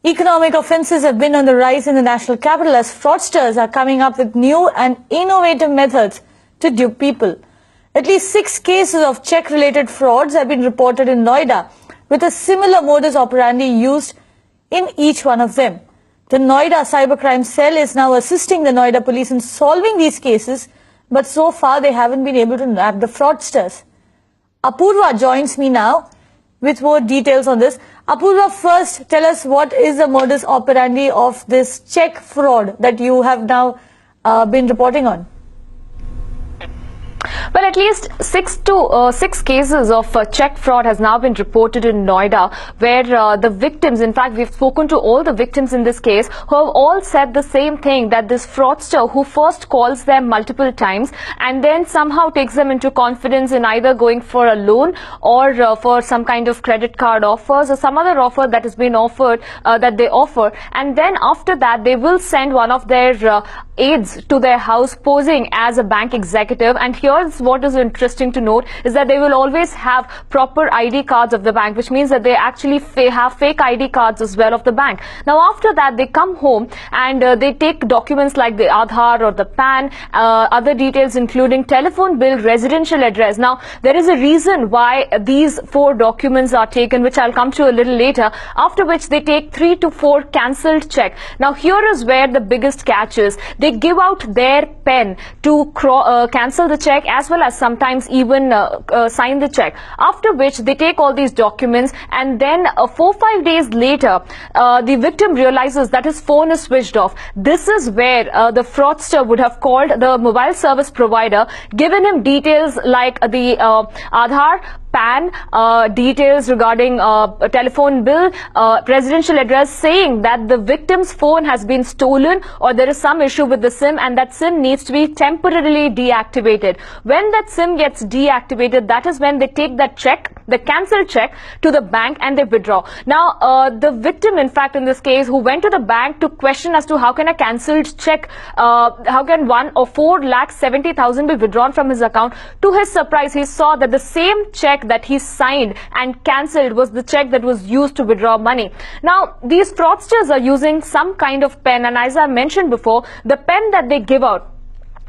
Economic offences have been on the rise in the national capital as fraudsters are coming up with new and innovative methods to dupe people. At least 6 cases of check-related frauds have been reported in Noida, with a similar modus operandi used in each one of them. The Noida Cybercrime Cell is now assisting the Noida police in solving these cases, but so far they haven't been able to nab the fraudsters. Apurva joins me now with more details on this. Apurva, first tell us what is the modus operandi of this check fraud that you have now been reporting on. Well, at least 6 cases of check fraud has now been reported in Noida, where the victims, in fact, we've spoken to all the victims in this case, who have all said the same thing, that this fraudster who first calls them multiple times and then somehow takes them into confidence in either going for a loan or for some kind of credit card offers or some other offer that has been offered, that they offer. And then after that, they will send one of their aides to their house posing as a bank executive. And here's what is interesting to note is that they will always have proper ID cards of the bank, which means that they actually have fake ID cards as well of the bank. Now after that, they come home and they take documents like the Aadhaar or the PAN, other details including telephone bill, residential address. Now there is a reason why these 4 documents are taken, which I'll come to a little later, after which they take 3 to 4 cancelled check. Now here is where the biggest catch is. They give out their pen to cancel the check as well as sometimes even sign the check, after which they take all these documents, and then 4-5 days later the victim realizes that his phone is switched off. This is where the fraudster would have called the mobile service provider, given him details like the Aadhaar, PAN, details regarding telephone bill, residential address, saying that the victim's phone has been stolen or there is some issue with the SIM and that SIM needs to be temporarily deactivated. When that SIM gets deactivated, that is when they take that check, the cancelled check, to the bank and they withdraw. Now the victim, in fact in this case, who went to the bank to question as to how can a cancelled check, how can 4,70,000 be withdrawn from his account, to his surprise he saw that the same check that he signed and cancelled was the check that was used to withdraw money. Now these fraudsters are using some kind of pen, and as I mentioned before, the pen that they give out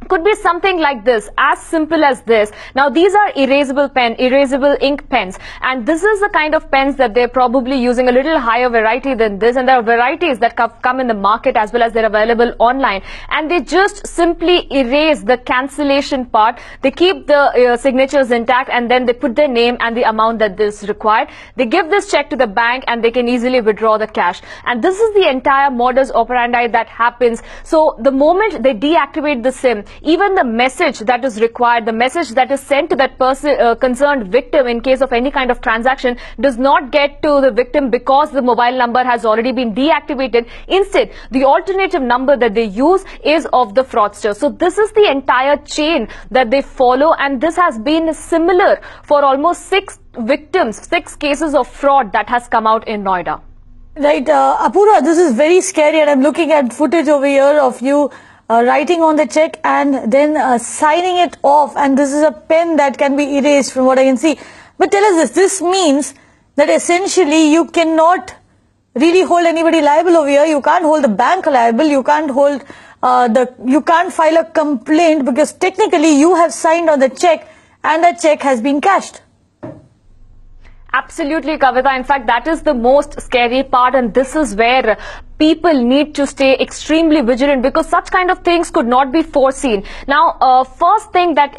could be something like this, as simple as this. Now these are erasable ink pens, and this is the kind of pens that they're probably using, a little higher variety than this, and there are varieties that come in the market as well as they're available online, and they just simply erase the cancellation part. They keep the signatures intact, and then they put their name and the amount that is required. They give this check to the bank and they can easily withdraw the cash, and this is the entire modus operandi that happens. So the moment they deactivate the SIM, even the message that is required, the message that is sent to that person, concerned victim, in case of any kind of transaction, does not get to the victim because the mobile number has already been deactivated. Instead, the alternative number that they use is of the fraudster. So this is the entire chain that they follow, and this has been similar for almost 6 victims, 6 cases of fraud that has come out in Noida. Right, Apurva, this is very scary, and I'm looking at footage over here of you writing on the check and then signing it off, and this is a pen that can be erased from what I can see. But tell us this means that essentially you cannot really hold anybody liable over here. You can't hold the bank liable, you can't hold you can't file a complaint because technically you have signed on the check and the check has been cashed. Absolutely, Kavita. In fact, that is the most scary part, and this is where people need to stay extremely vigilant, because such kind of things could not be foreseen. Now, first thing that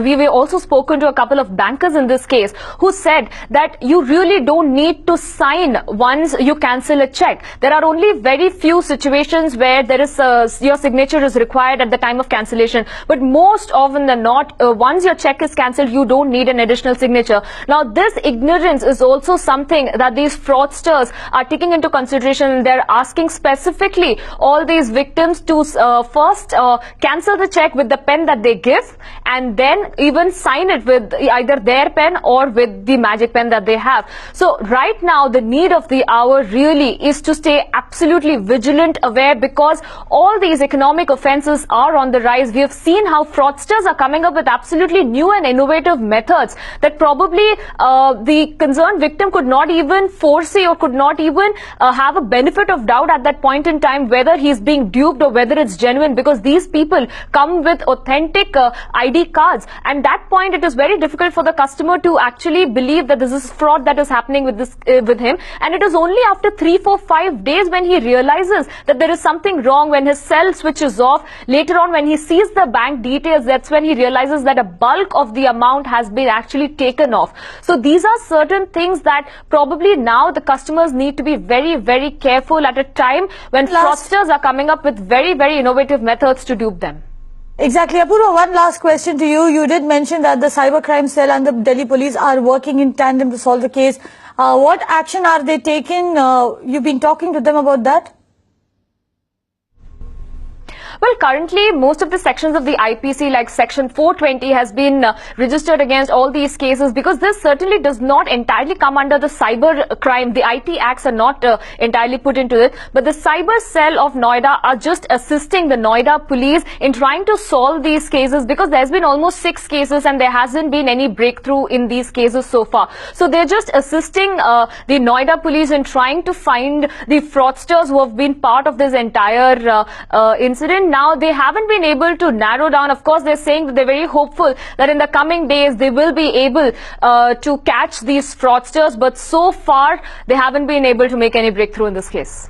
we also spoken to a couple of bankers in this case who said that you really don't need to sign once you cancel a check. There are only very few situations where there is your signature is required at the time of cancellation, but most often than not, once your check is cancelled, you don't need an additional signature. Now, this ignorance is also something that these fraudsters are taking into consideration in their asking specifically all these victims to first cancel the check with the pen that they give, and then even sign it with either their pen or with the magic pen that they have. So right now the need of the hour really is to stay absolutely vigilant, aware, because all these economic offences are on the rise. We have seen how fraudsters are coming up with absolutely new and innovative methods that probably the concerned victim could not even foresee or could not even have a benefit of doubt at that point in time whether he's being duped or whether it's genuine, because these people come with authentic ID cards, and that point it is very difficult for the customer to actually believe that this is fraud that is happening with this with him. And it is only after 3, 4, 5 days when he realizes that there is something wrong, when his cell switches off, later on when he sees the bank details, that's when he realizes that a bulk of the amount has been actually taken off. So these are certain things that probably now the customers need to be very, very careful at a time when fraudsters are coming up with very, very innovative methods to dupe them. Exactly. Apurva, one last question to you. You did mention that the cybercrime cell and the Delhi police are working in tandem to solve the case. What action are they taking? You've been talking to them about that? Well, currently, most of the sections of the IPC, like Section 420, has been registered against all these cases, because this certainly does not entirely come under the cyber crime. The IT acts are not entirely put into it, but the cyber cell of Noida are just assisting the Noida police in trying to solve these cases, because there's been almost 6 cases and there hasn't been any breakthrough in these cases so far. So they're just assisting the Noida police in trying to find the fraudsters who have been part of this entire incident. Now they haven't been able to narrow down. Of course, they're saying that they're very hopeful that in the coming days they will be able to catch these fraudsters, but so far they haven't been able to make any breakthrough in this case.